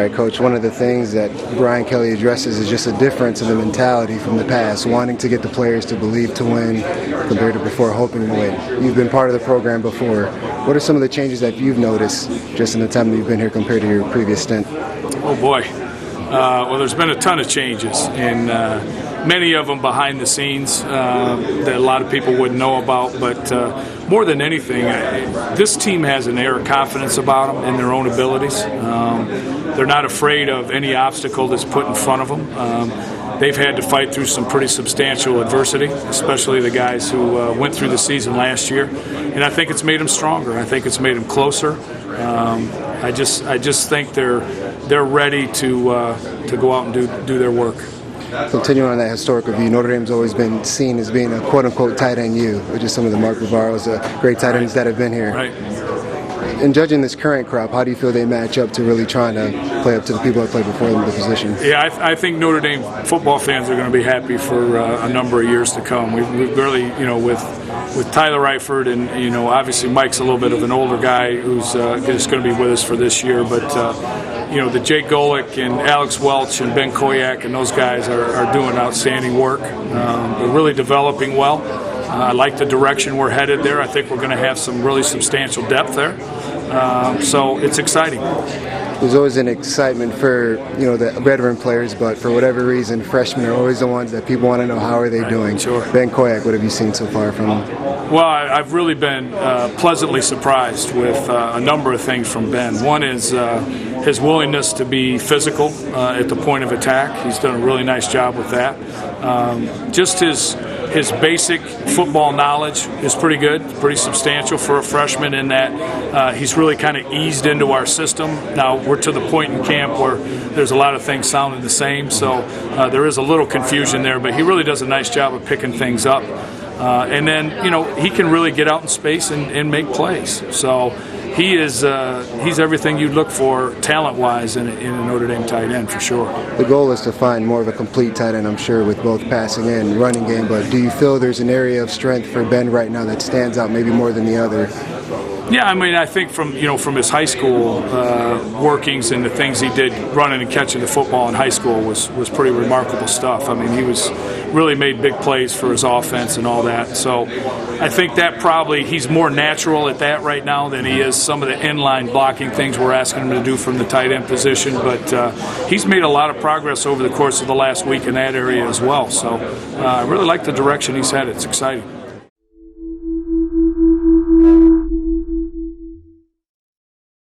right, Coach, one of the things that Brian Kelly addresses is just a difference in the mentality from the past, wanting to get the players to believe to win compared to before hoping to win. You've been part of the program before. What are some of the changes that you've noticed just in the time that you've been here compared to your previous stint? Oh, boy. Well, there's been a ton of changes, and many of them behind the scenes that a lot of people wouldn't know about. But more than anything, this team has an air of confidence about them and their own abilities. They're not afraid of any obstacle that's put in front of them. They've had to fight through some pretty substantial adversity, especially the guys who went through the season last year. And I think it's made them stronger. I think it's made them closer. I just think they're ready to go out and do their work. Continuing on that historical view, Notre Dame's always been seen as being a quote-unquote tight end U, which is some of the Mark Bavaro's great tight ends that have been here. Right. In judging this current crop, how do you feel they match up to really trying to play up to the people that played before them in the position? Yeah, I think Notre Dame football fans are going to be happy for a number of years to come. We've really, with Tyler Eifert and, obviously Mike's a little bit of an older guy who's just going to be with us for this year, but the Jake Golick and Alex Welch and Ben Koyak and those guys are doing outstanding work. They're really developing well. I like the direction we're headed there. I think we're going to have some really substantial depth there. So it's exciting. There's always an excitement for the veteran players, but for whatever reason, freshmen are always the ones that people want to know how are they doing. Sure. Ben Koyak, what have you seen so far from him? Well, I've really been pleasantly surprised with a number of things from Ben. One is his willingness to be physical at the point of attack. He's done a really nice job with that. Just his basic football knowledge is pretty good, pretty substantial for a freshman in that he's really kind of eased into our system. Now we're to the point in camp where there's a lot of things sounding the same, so there is a little confusion there, but he really does a nice job of picking things up. And then, he can really get out in space and make plays. So he's everything you'd look for talent-wise in a Notre Dame tight end for sure. The goal is to find more of a complete tight end, I'm sure, with both passing and running game. But do you feel there's an area of strength for Ben right now that stands out maybe more than the other? Yeah, I think from his high school workings and the things he did running and catching the football in high school was pretty remarkable stuff. He was really made big plays for his offense and all that. So I think that probably he's more natural at that right now than he is some of the inline blocking things we're asking him to do from the tight end position. But he's made a lot of progress over the course of the last week in that area as well. So I really like the direction he's headed. It's exciting.